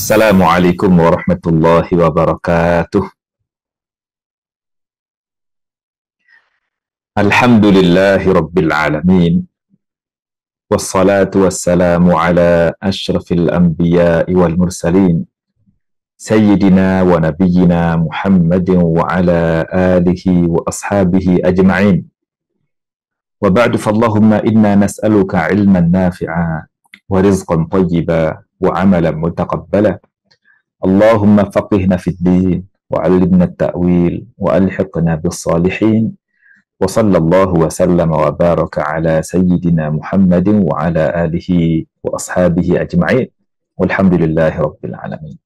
Assalamualaikum warahmatullahi wabarakatuh. Alhamdulillahi rabbil alamin. Wassalatu wassalamu ala ashrafil anbiya'i wal mursalin. Sayyidina wa nabiyyina Muhammadin wa ala alihi wa ashabihi ajma'in. Wa ba'du fallahumma inna nas'aluka ilman nafi'a wa rizqan tayyiba wa amalan mutaqabbala. Allahumma faqihna fid din wa 'allimna at-ta'wil wa alhiqna bis salihin. Wa sallallahu wa sallama wa baraka ala sayyidina Muhammadin wa ala alihi wa ashabihi ajma'in. Walhamdulillahi rabbil alamin.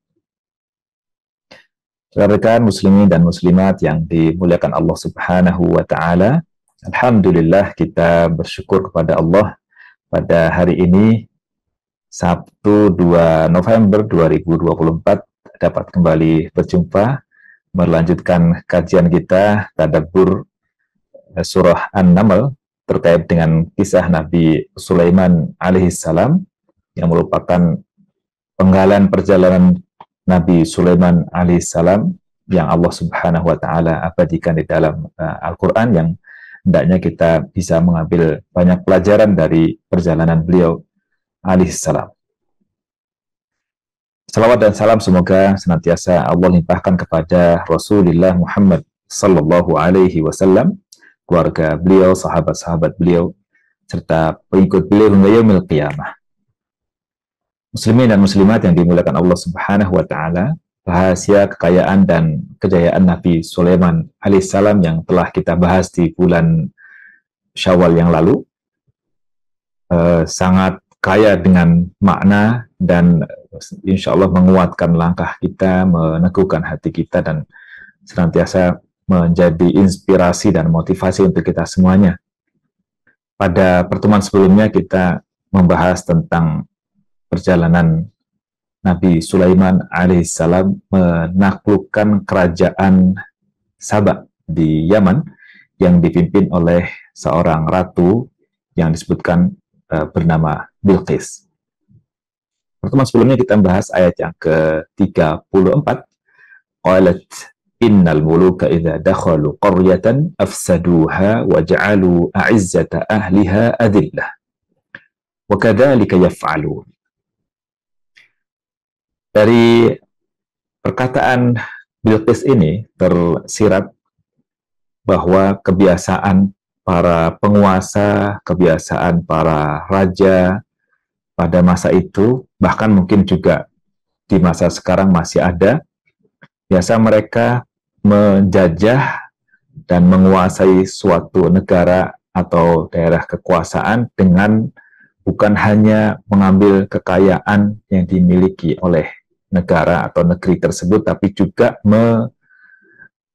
Rekan muslimin dan muslimat yang dimuliakan Allah Subhanahu wa taala, alhamdulillah kita bersyukur kepada Allah pada hari ini Sabtu 2 November 2024 dapat kembali berjumpa melanjutkan kajian kita tadabbur surah An-Naml terkait dengan kisah Nabi Sulaiman alaihissalam yang merupakan penggalan perjalanan Nabi Sulaiman alaihissalam yang Allah Subhanahu wa taala abadikan di dalam Al-Qur'an, yang hendaknya kita bisa mengambil banyak pelajaran dari perjalanan beliau alaihissalam. Salawat dan salam semoga senantiasa Allah limpahkan kepada Rasulullah Muhammad sallallahu alaihi wasallam, keluarga beliau, sahabat-sahabat beliau, serta pengikut beliau hingga yaumil qiyamah. Muslimin dan muslimat yang dimuliakan Allah Subhanahu wa taala, rahasia kekayaan dan kejayaan Nabi Sulaiman alaihissalam yang telah kita bahas di bulan Syawal yang lalu sangat kaya dengan makna dan insya Allah menguatkan langkah kita, meneguhkan hati kita, dan senantiasa menjadi inspirasi dan motivasi untuk kita semuanya. Pada pertemuan sebelumnya kita membahas tentang perjalanan Nabi Sulaiman alaihissalam menaklukkan kerajaan Saba di Yaman yang dipimpin oleh seorang ratu yang disebutkan bernama Bilqis. Pertemuan sebelumnya kita membahas ayat yang ke-34. Qalat innal muluka idza dakhalu qaryatan afsaduha wa ja'alu a'izzata ahliha adillah. Wa kadzalika yaf'alun. Dari perkataan Bilqis ini tersirat bahwa kebiasaan para penguasa, kebiasaan para raja pada masa itu, bahkan mungkin juga di masa sekarang masih ada, biasa mereka menjajah dan menguasai suatu negara atau daerah kekuasaan dengan bukan hanya mengambil kekayaan yang dimiliki oleh negara atau negeri tersebut, tapi juga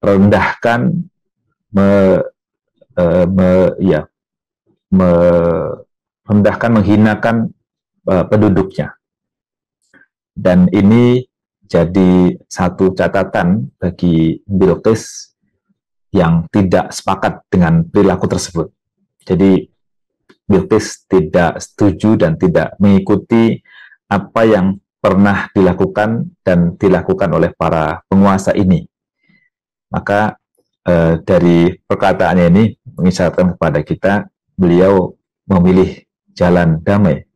merendahkan, menghinakan penduduknya. Dan ini jadi satu catatan bagi Bilqis yang tidak sepakat dengan perilaku tersebut. Jadi Bilqis tidak setuju dan tidak mengikuti apa yang pernah dilakukan dan dilakukan oleh para penguasa ini. Maka dari perkataannya ini mengisyaratkan kepada kita beliau memilih jalan damai.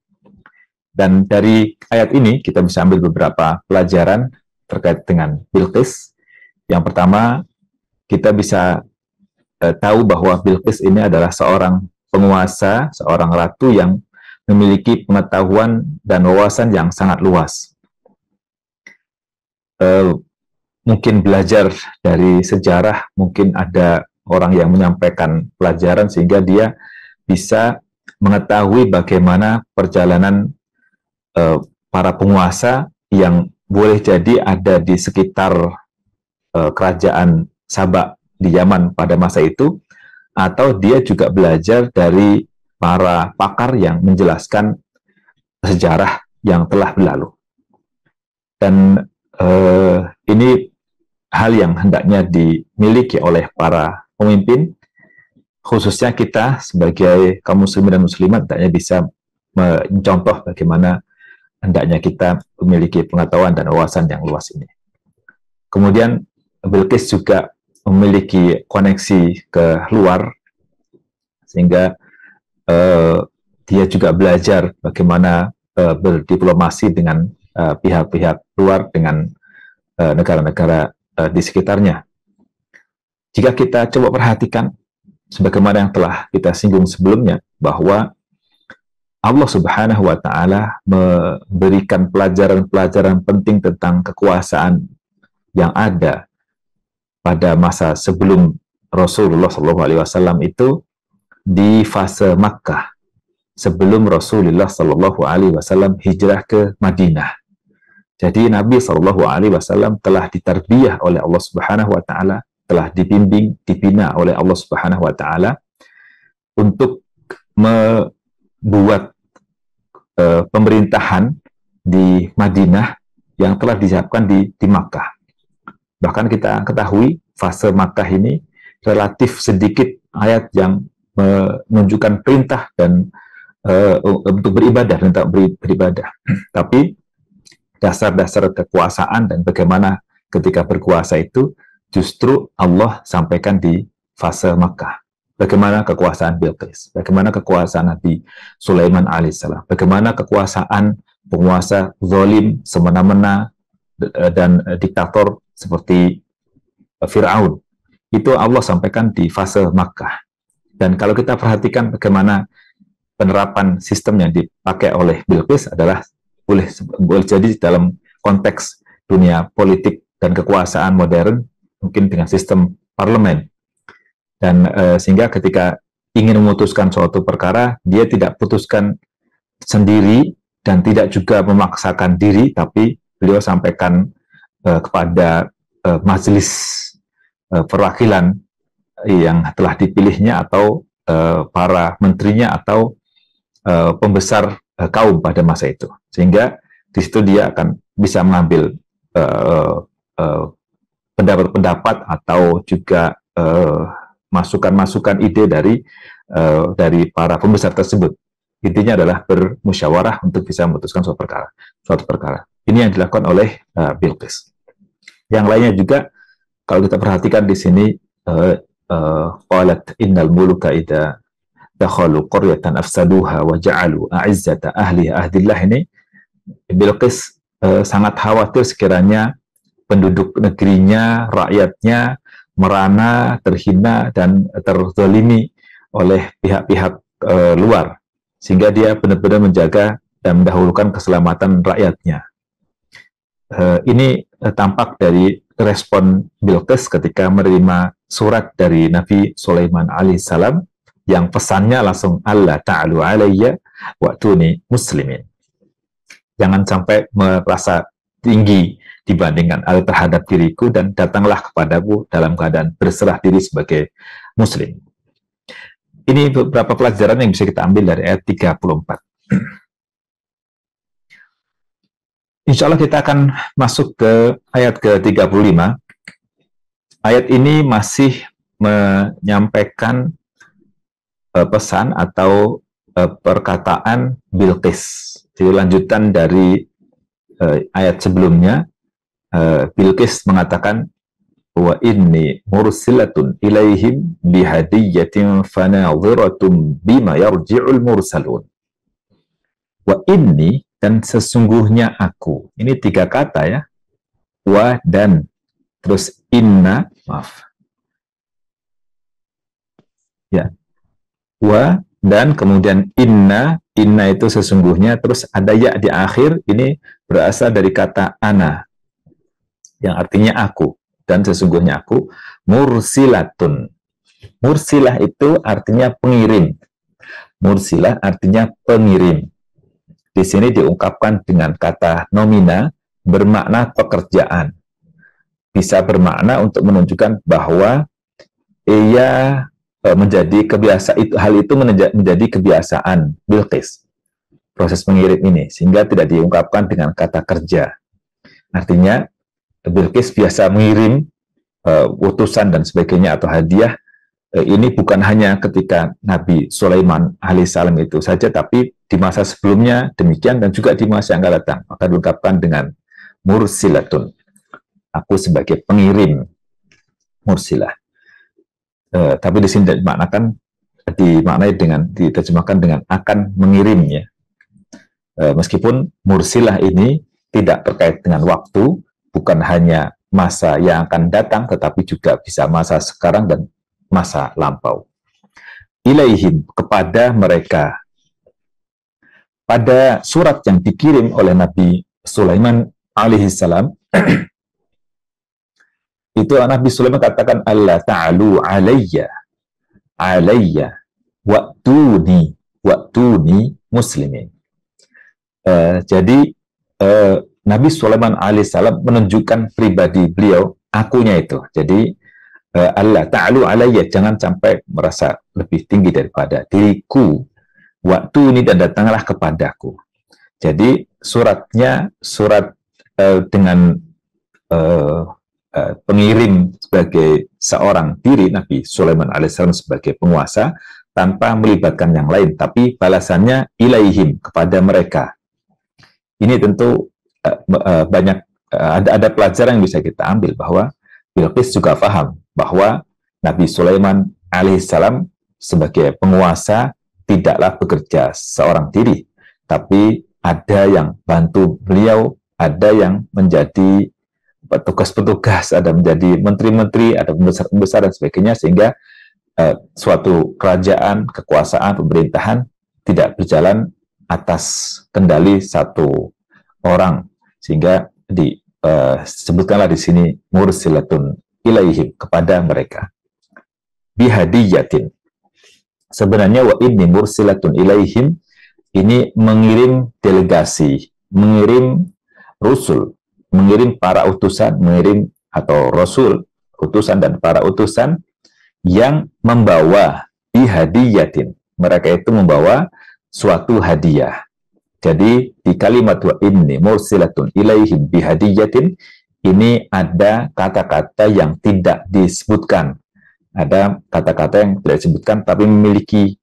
Dan dari ayat ini kita bisa ambil beberapa pelajaran terkait dengan Bilqis. Yang pertama, kita bisa tahu bahwa Bilqis ini adalah seorang penguasa, seorang ratu yang memiliki pengetahuan dan wawasan yang sangat luas. Mungkin belajar dari sejarah, mungkin ada orang yang menyampaikan pelajaran sehingga dia bisa mengetahui bagaimana perjalanan para penguasa yang boleh jadi ada di sekitar kerajaan Saba di Yaman pada masa itu, atau dia juga belajar dari para pakar yang menjelaskan sejarah yang telah berlalu. Dan ini hal yang hendaknya dimiliki oleh para pemimpin, khususnya kita sebagai kaum muslimin dan muslimat hendaknya bisa mencontoh bagaimana hendaknya kita memiliki pengetahuan dan wawasan yang luas ini. Kemudian Bilqis juga memiliki koneksi ke luar, sehingga dia juga belajar bagaimana berdiplomasi dengan pihak-pihak luar, dengan negara-negara di sekitarnya. Jika kita coba perhatikan, sebagaimana yang telah kita singgung sebelumnya, bahwa Allah Subhanahu wa Ta'ala memberikan pelajaran-pelajaran penting tentang kekuasaan yang ada pada masa sebelum Rasulullah SAW itu di fase Makkah, sebelum Rasulullah SAW hijrah ke Madinah. Jadi Nabi SAW telah ditarbiyah oleh Allah Subhanahu wa Ta'ala, telah dibimbing, dibina oleh Allah Subhanahu wa Ta'ala untuk membuat pemerintahan di Madinah yang telah disiapkan di Makkah. Bahkan kita ketahui fase Makkah ini relatif sedikit ayat yang menunjukkan perintah dan untuk beribadah, perintah beribadah. Tapi dasar-dasar kekuasaan dan bagaimana ketika berkuasa itu justru Allah sampaikan di fase Makkah. Bagaimana kekuasaan Bilqis, bagaimana kekuasaan Nabi Sulaiman alaihissalam, bagaimana kekuasaan penguasa zalim semena-mena dan diktator seperti Fir'aun. Itu Allah sampaikan di fase Makkah. Dan kalau kita perhatikan bagaimana penerapan sistem yang dipakai oleh Bilqis adalah boleh jadi dalam konteks dunia politik dan kekuasaan modern, mungkin dengan sistem parlemen. Dan sehingga ketika ingin memutuskan suatu perkara, dia tidak putuskan sendiri dan tidak juga memaksakan diri, tapi beliau sampaikan kepada majelis perwakilan yang telah dipilihnya, atau para menterinya, atau pembesar kaum pada masa itu. Sehingga di situ dia akan bisa mengambil pendapat-pendapat atau juga masukan-masukan ide dari para pembesar tersebut. Intinya adalah bermusyawarah untuk bisa memutuskan suatu perkara. Ini yang dilakukan oleh Bilqis. Yang lainnya juga, kalau kita perhatikan di sini, qalat innal muluka idza dakhalu qaryatan afsaduha wa ja'alu a'izzata ahliha ahdillah. Ini Bilqis sangat khawatir sekiranya penduduk negerinya, rakyatnya merana, terhina, dan terzalimi oleh pihak-pihak luar, sehingga dia benar-benar menjaga dan mendahulukan keselamatan rakyatnya. Ini tampak dari respon Bilqis ketika menerima surat dari Nabi Sulaiman alaihissalam yang pesannya langsung, Allah ta'alu alayya wa'tuni muslimin. Jangan sampai merasa tinggi dibandingkan terhadap diriku, dan datanglah kepadaku dalam keadaan berserah diri sebagai muslim. Ini beberapa pelajaran yang bisa kita ambil dari ayat 34. Insya Allah kita akan masuk ke ayat ke-35. Ayat ini masih menyampaikan pesan atau perkataan Bilqis. Jadi lanjutan dari ayat sebelumnya. Bilqis mengatakan, wa inni mursilatun ilaihim bihadiyatin fanadhiratum bima yarji'ul mursalun. Wa inni, dan sesungguhnya aku. Ini 3 kata ya. Wa, dan, terus inna, maaf. Ya. Wa, dan, kemudian inna itu sesungguhnya, terus ada ya di akhir. Ini berasal dari kata ana, yang artinya aku, dan sesungguhnya aku mursilatun. Mursilah itu artinya pengirim. Mursilah artinya pengirim. Di sini diungkapkan dengan kata nomina, bermakna pekerjaan. Bisa bermakna untuk menunjukkan bahwa ia menjadi kebiasaan, hal itu menjadi kebiasaan Bilqis, proses mengirim ini, sehingga tidak diungkapkan dengan kata kerja. Artinya Bilqis biasa mengirim utusan dan sebagainya atau hadiah. Ini bukan hanya ketika Nabi Sulaiman alaihissalam itu saja, tapi di masa sebelumnya demikian dan juga di masa yang akan datang. Maka dilengkapkan dengan mursilatun. Aku sebagai pengirim, mursilah. Tapi di sini dimaknai dengan, diterjemahkan dengan akan mengirim ya. Meskipun mursilah ini tidak terkait dengan waktu, bukan hanya masa yang akan datang, tetapi juga bisa masa sekarang dan masa lampau. Ilaihim, kepada mereka. Pada surat yang dikirim oleh Nabi Sulaiman alaihissalam, itu Nabi Sulaiman katakan, Allah ta'alu alayya wa'tuni muslimin. Jadi Nabi Sulaiman alaihissalam menunjukkan pribadi beliau, akunya itu. Jadi Allah ta'alu alayya, jangan sampai merasa lebih tinggi daripada diriku, wa'tuni, dan datanglah kepadaku. Jadi suratnya surat dengan pengirim sebagai seorang diri, Nabi Sulaiman alaihissalam sebagai penguasa, tanpa melibatkan yang lain, tapi balasannya ilaihim, kepada mereka. Ini tentu banyak ada pelajaran yang bisa kita ambil, bahwa Bilqis juga paham bahwa Nabi Sulaiman alaihissalam sebagai penguasa tidaklah bekerja seorang diri, tapi ada yang bantu beliau, ada yang menjadi petugas-petugas, ada menjadi menteri-menteri, ada pembesar-pembesar dan sebagainya, sehingga suatu kerajaan, kekuasaan, pemerintahan tidak berjalan atas kendali satu orang, sehingga disebutkanlah di sini mursilatun ilaihim, kepada mereka. Bihadiyatin. Sebenarnya wa inni mursilatun ilaihim ini mengirim delegasi, mengirim rusul, mengirim para utusan, mengirim atau rasul, utusan dan para utusan yang membawa bihadiyatin. Mereka itu membawa suatu hadiah. Jadi di kalimat wa inni mursilatun ilaihim bihadiyatin ini ada kata-kata yang tidak disebutkan. Ada kata-kata yang tidak disebutkan tapi memiliki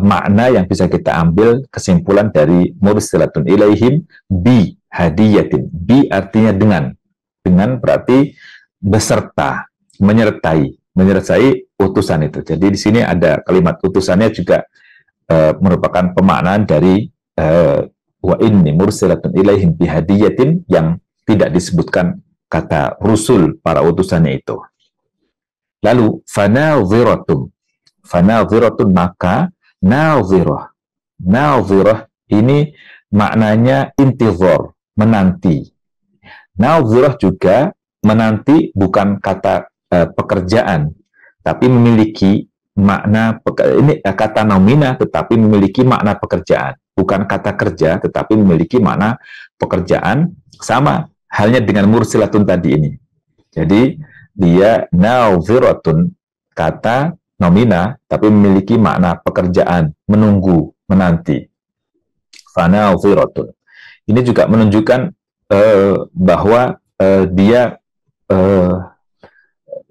makna yang bisa kita ambil kesimpulan dari mursilatun ilaihim bi hadiyatin. Bi artinya dengan berarti beserta, menyertai utusan itu. Jadi di sini ada kalimat utusannya juga merupakan pemaknaan dari wa inni mursilatun ilaihim bi hadiyatin yang tidak disebutkan kata rusul, para utusannya itu. Lalu fanadhiratun, maka nadhirah. Nadhirah ini maknanya intizar, menanti. Nadhirah juga menanti, bukan kata pekerjaan, tapi memiliki makna ini kata nomina, tetapi memiliki makna pekerjaan. Bukan kata kerja, tetapi memiliki makna pekerjaan. Sama halnya dengan mursilatun tadi ini. Jadi dia nadhiratun, kata nomina, tapi memiliki makna pekerjaan, menunggu, menanti. Fanadhiratun. Ini juga menunjukkan bahwa dia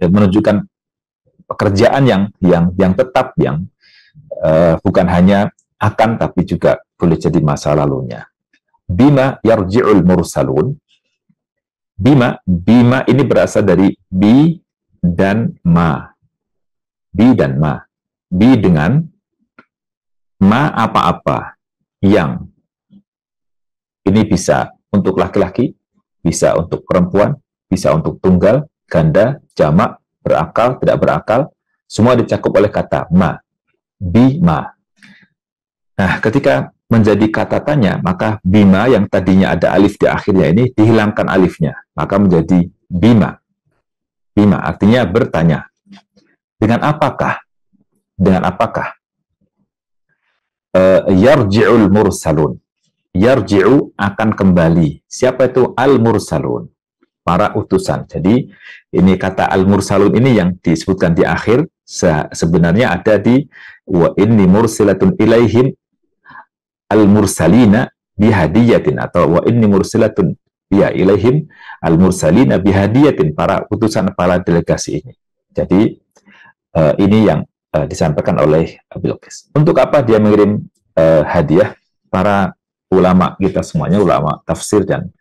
menunjukkan pekerjaan yang tetap, yang bukan hanya akan, tapi juga boleh jadi masa lalunya. Bima yarji'ul mursalun. Bima ini berasal dari bi dan ma. Bi dan ma. Bi dengan, ma apa-apa, yang. Ini bisa untuk laki-laki, bisa untuk perempuan, bisa untuk tunggal, ganda, jamak, berakal, tidak berakal, semua dicakup oleh kata ma. Bima. Nah, ketika menjadi kata tanya, maka bima yang tadinya ada alif di akhirnya ini dihilangkan alifnya, maka menjadi bima. Bima artinya bertanya. Dengan apakah? Dengan apakah? Yarji'ul mursalun. Yarji'u akan kembali. Siapa itu al-mursalun? Para utusan. Jadi ini kata al-mursalun ini yang disebutkan di akhir sebenarnya ada di wa inni mursilatun ilaihim al-mursalina bihadiyatin, atau wa inni mursilatun ya ilaihim al-mursalina bihadiyatin, para utusan, para delegasi ini. Jadi ini yang disampaikan oleh Bilqis. Untuk apa dia mengirim hadiah. Para ulama kita semuanya, ulama tafsir dan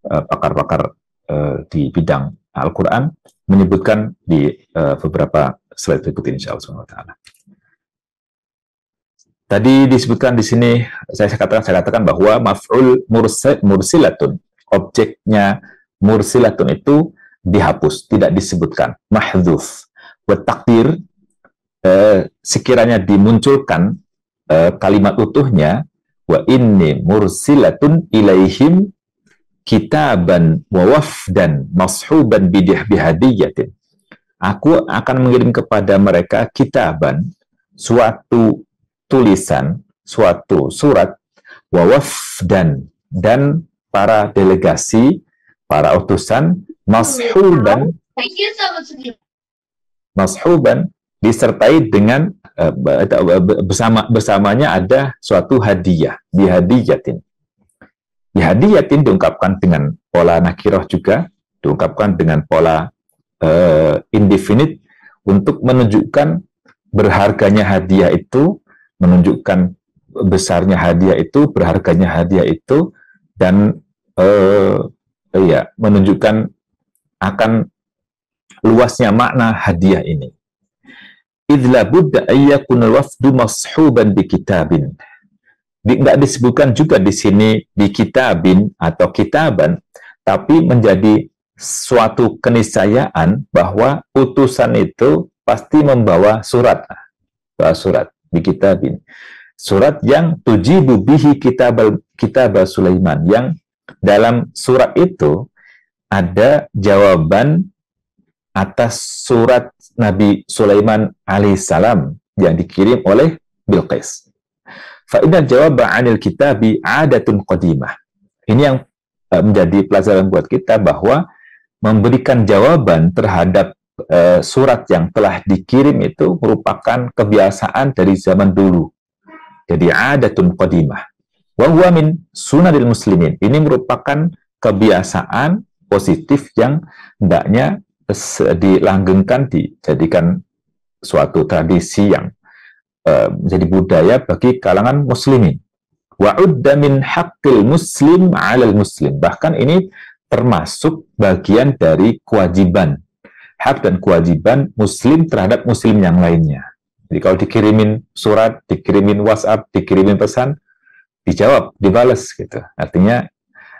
pakar-pakar di bidang Al-Quran menyebutkan di beberapa slide berikut ini, insyaallah subhanahu wa ta'ala. Tadi disebutkan di sini, saya katakan bahwa maf'ul mursilatun, objeknya mursilatun itu dihapus, tidak disebutkan, mahdhuf. Wa takdir, sekiranya dimunculkan kalimat utuhnya, wa inni mursilatun ilaihim kitaban wa wafdan mashuban bihadiyatin. Aku akan mengirim kepada mereka kitaban, suatu tulisan, suatu surat, wa wafdan, dan para delegasi, para utusan, mashuban disertai dengan bersamanya ada suatu hadiah, bihadiyatin. Bihadiyatin diungkapkan dengan pola nakirah juga, diungkapkan dengan pola indefinite untuk menunjukkan berharganya hadiah itu, menunjukkan besarnya hadiah itu, berharganya hadiah itu, dan menunjukkan akan luasnya makna hadiah ini. Idla budda ayyakun wafdu mashuban bi kitabin. Tidak disebutkan juga di sini di kitabin atau kitaban, tapi menjadi suatu keniscayaan bahwa utusan itu pasti membawa surat, di kitabin. Surat yang tujibu bihi kitab Sulaiman, yang dalam surat itu ada jawaban atas surat Nabi Sulaiman alaihissalam yang dikirim oleh Bilqis. Fa'idna jawaba 'anil kitabi 'adatun qadimah. Ini yang menjadi pelajaran buat kita, bahwa memberikan jawaban terhadap surat yang telah dikirim itu merupakan kebiasaan dari zaman dulu. Jadi 'adatun qadimah. Wa huwa min sunanil muslimin. Ini merupakan kebiasaan positif yang hendaknya dilanggengkan, dijadikan suatu tradisi yang menjadi budaya bagi kalangan muslimin. Wa'udda min haqqil muslim 'alal muslim. Bahkan ini termasuk bagian dari kewajiban, hak dan kewajiban muslim terhadap muslim yang lainnya. Jadi kalau dikirimin surat, dikirimin WhatsApp, dikirimin pesan, dijawab, dibalas gitu. Artinya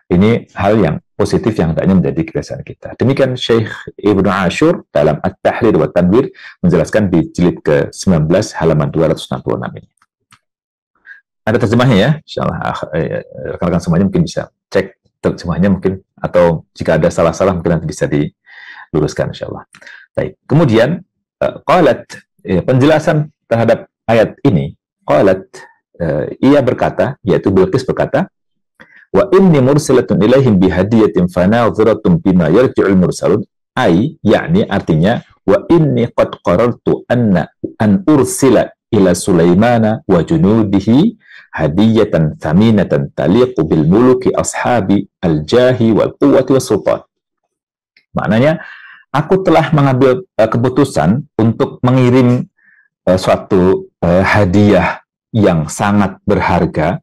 ini hal yang positif yang hendaknya menjadi kebiasaan kita. Demikian Syekh Ibnu Ashur dalam At-Tahrir wa Tanwir menjelaskan di jilid ke-19 halaman 266 ini. Ada terjemahnya ya, insyaallah rekan-rekan semuanya mungkin bisa cek terjemahnya mungkin, atau jika ada salah-salah mungkin nanti bisa diluruskan insyaallah. Baik. Kemudian qalat, penjelasan terhadap ayat ini, qalat, ia berkata, yaitu Bilqis berkata, wa inni mursilatun ilaihim bihadiyatin fanadhiratun bima yarji'ul mursalun, yakni artinya wa inni qad qarartu an ursila ila Sulaimana wa junudihi hadiyatan thaminatan taliqu bil muluki ashabi al-jahi wal quwwati was sultan. Maknanya, aku telah mengambil keputusan untuk mengirim suatu hadiah yang sangat berharga,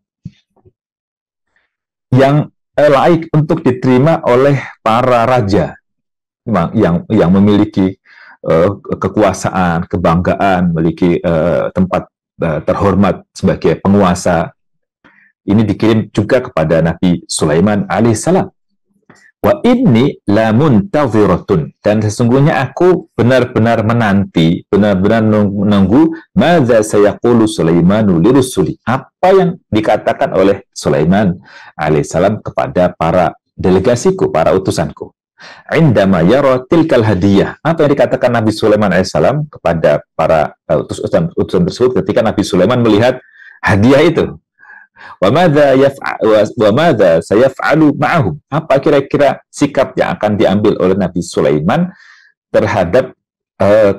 yang laik untuk diterima oleh para raja yang memiliki kekuasaan, kebanggaan, memiliki tempat terhormat sebagai penguasa. Ini dikirim juga kepada Nabi Sulaiman alaihissalam. Wa inni la muntadhiratun, dan sesungguhnya aku benar-benar menanti, benar-benar menunggu madza sayaqulu Sulaimanu lirusuli, apa yang dikatakan oleh Sulaiman alaihissalam kepada para delegasiku, para utusanku. Indama yara tilkal hadiyah, apa yang dikatakan Nabi Sulaiman alaihissalam kepada para utusan tersebut ketika Nabi Sulaiman melihat hadiah itu. Wa madza sayaf'alu ma'ahum, apa kira-kira sikap yang akan diambil oleh Nabi Sulaiman terhadap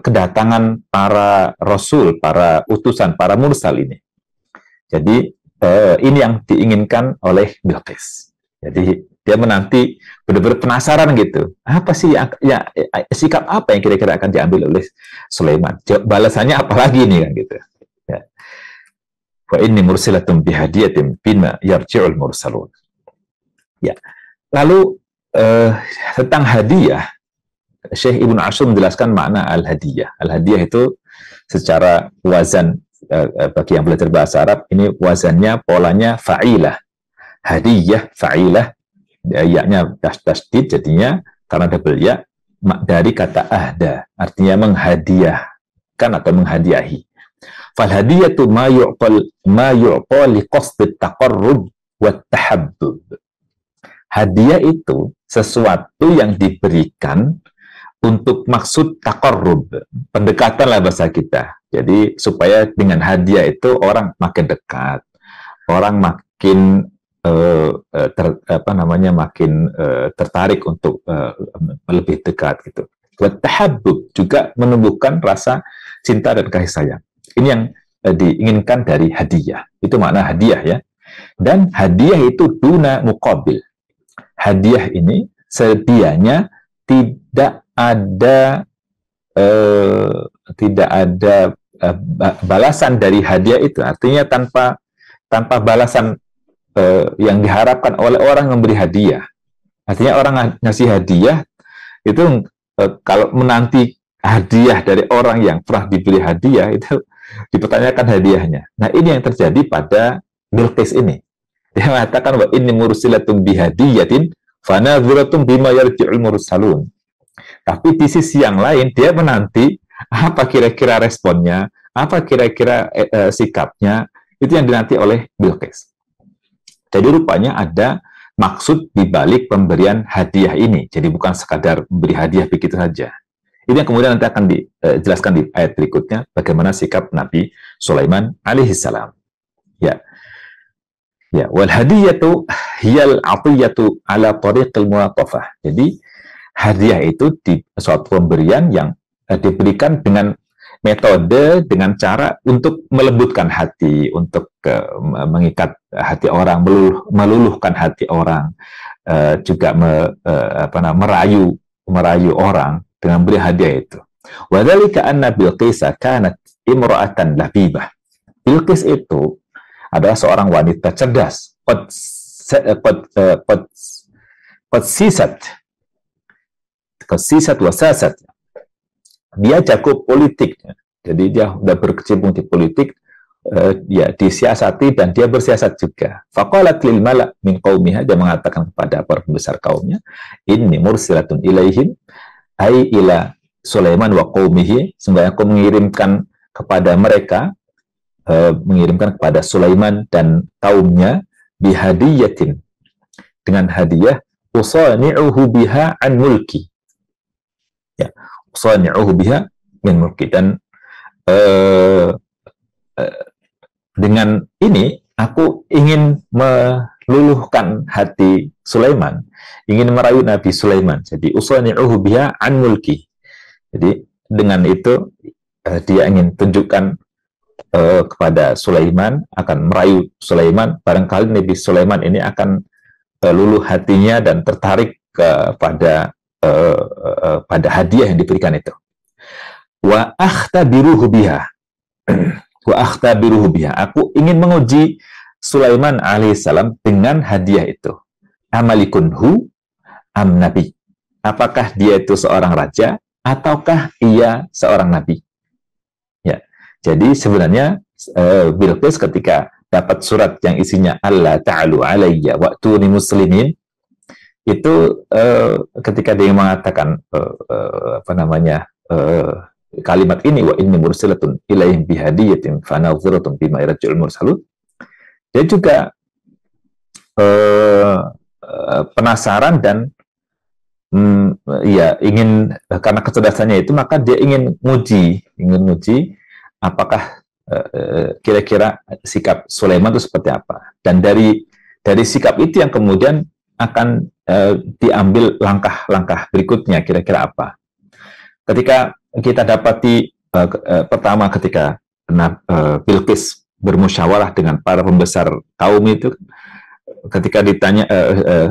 kedatangan para rasul, para utusan, para mursal ini. Jadi ini yang diinginkan oleh Bilqis. Jadi dia menanti, benar-benar penasaran gitu, apa sih sikap apa yang kira-kira akan diambil oleh Sulaiman, balasannya apa lagi nih kan gitu ya. Wa inni mursilatun bihadiyatin bima yarji'ul mursalun. Ya. Lalu tentang hadiah, Syekh Ibnu Ashur menjelaskan makna al-hadiyah. Al-hadiyah itu secara wazan, bagi yang belajar bahasa Arab, ini wazannya, polanya fa'ilah. Hadiyah, fa'ilah, ya-nya tasdid, jadinya karena double ya, dari kata ahda, artinya menghadiahkan atau menghadiahi. Fal hadiyatu ma yu'tal li qasd taqarrub wa tahabbub. Hadiah itu sesuatu yang diberikan untuk maksud taqarrub, pendekatan lah bahasa kita. Jadi supaya dengan hadiah itu orang makin dekat, orang makin makin tertarik untuk lebih dekat gitu. Buat tahabbub juga menumbuhkan rasa cinta dan kasih sayang. Ini yang diinginkan dari hadiah. Itu makna hadiah ya. Dan hadiah itu duna muqabil. Hadiah ini sedianya tidak ada balasan dari hadiah itu. Artinya tanpa balasan yang diharapkan oleh orang memberi hadiah. Artinya orang ngasih hadiah itu kalau menanti hadiah dari orang yang pernah diberi hadiah itu dipertanyakan hadiahnya. Nah, ini yang terjadi pada Bilqis ini. Dia mengatakan wa inni mursilatun bihadiyatin fanadhiratun bima yarji'ul mursalun. Tapi di sisi yang lain dia menanti apa kira-kira responnya, apa kira-kira sikapnya, itu yang dinanti oleh Bilqis. Jadi rupanya ada maksud di balik pemberian hadiah ini. Jadi bukan sekadar memberi hadiah begitu saja. Ini yang kemudian nanti akan dijelaskan di ayat berikutnya bagaimana sikap Nabi Sulaiman alaihissalam. Ya. Ya, wal hadiyatu hiyal atiyatu ala tariqil mulatafah. Jadi hadiah itu di suatu pemberian yang diberikan dengan metode, dengan cara untuk melembutkan hati, untuk mengikat hati orang, meluluhkan hati orang, juga merayu orang dengan beri hadiah itu. Wa dzalika anna Bilqis kanat imra'atan labibah. Bilqis itu adalah seorang wanita cerdas, qad sisat wasasat. Dia jago politik, jadi dia sudah berkecimpung di politik, ya disiasati dan dia bersiasat juga. Faqalat lil mala' min qaumiha, dia mengatakan kepada para pembesar kaumnya, inni mursilatun ilaihim, ai ila Sulaiman wa qaumihi, sembah aku mengirimkan kepada mereka, mengirimkan kepada Sulaiman dan kaumnya bihadiyatin, dengan hadiah, usani'uhu biha an mulki. Ya, usani'uhu biha min mulki, dan dengan ini aku ingin meluluhkan hati Sulaiman, ingin merayu Nabi Sulaiman. Jadi usani'uhu biha an mulki. Jadi dengan itu dia ingin tunjukkan kepada Sulaiman, akan merayu Sulaiman. Barangkali Nabi Sulaiman ini akan luluh hatinya dan tertarik kepada pada hadiah yang diberikan itu. Wa akhtabiruhu biha. Wa akhtabiruhu biha. Aku ingin menguji Sulaiman alaihissalam dengan hadiah itu. Amalikun hu am nabi. Apakah dia itu seorang raja ataukah ia seorang nabi? Ya. Jadi sebenarnya Bilqis ketika dapat surat yang isinya Allah ta'alu alayya wa'tuni muslimin, itu ketika dia mengatakan kalimat ini, wa inni mursilatun ilaihim bihadiyatin fanadhiratun bima yarji'ul mursalun, dia juga penasaran dan ya ingin, karena kecerdasannya itu maka dia ingin nguji apakah kira-kira sikap Sulaiman itu seperti apa, dan dari sikap itu yang kemudian akan diambil langkah-langkah berikutnya kira-kira apa. Ketika kita dapati pertama ketika Bilqis bermusyawarah dengan para pembesar kaum itu, ketika ditanya,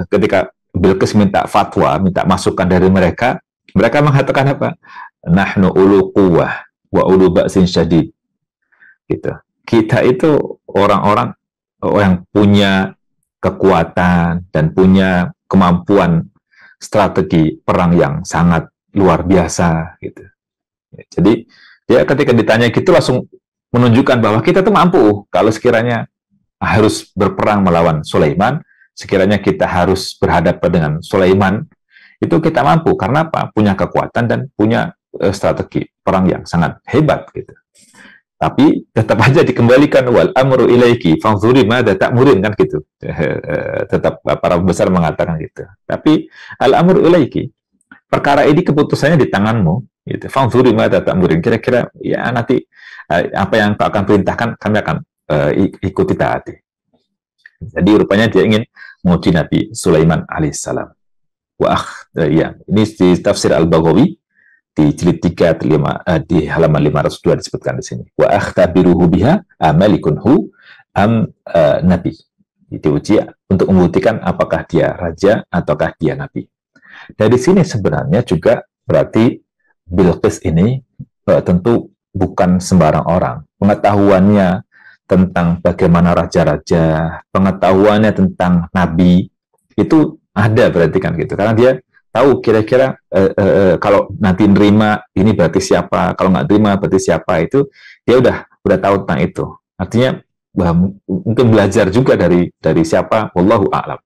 ketika Bilqis minta fatwa, minta masukan dari mereka mengatakan apa? Nahnu ulu quwwah wa ulu ba'sin syadid. Gitu. kita itu orang-orang yang punya kekuatan dan punya kemampuan strategi perang yang sangat luar biasa gitu. Jadi dia ketika ditanya gitu langsung menunjukkan bahwa kita tuh mampu kalau sekiranya harus berperang melawan Sulaiman, sekiranya kita harus berhadapan dengan Sulaiman, itu kita mampu karena apa? Punya kekuatan dan punya strategi perang yang sangat hebat gitu. Tapi tetap aja dikembalikan wal amru ilaiki fanzuri madza ta'murin kan gitu. Tetap para besar mengatakan gitu. Tapi al amru ilaiki, perkara ini keputusannya di tanganmu gitu. Fanzuri madza ta'murin, kira-kira ya nanti apa yang kau akan perintahkan kami akan ikuti taati. Jadi rupanya dia ingin menguji Nabi Sulaiman alaihissalam. Ya, ini di tafsir Al-Baghawi di jilid 3 di halaman 502 disebutkan di sini. Wa akhtabiruhu biha amalikun hu am nabi. Diuji untuk membuktikan apakah dia raja ataukah dia nabi. Dari sini sebenarnya juga berarti Bilqis ini tentu bukan sembarang orang. Pengetahuannya tentang bagaimana raja-raja, pengetahuannya tentang nabi itu ada berarti kan gitu. Karena dia tahu kira-kira kalau nanti nerima ini berarti siapa, kalau nggak terima berarti siapa, itu dia udah tahu tentang itu. Artinya mungkin belajar juga dari siapa, wallahu a'lam.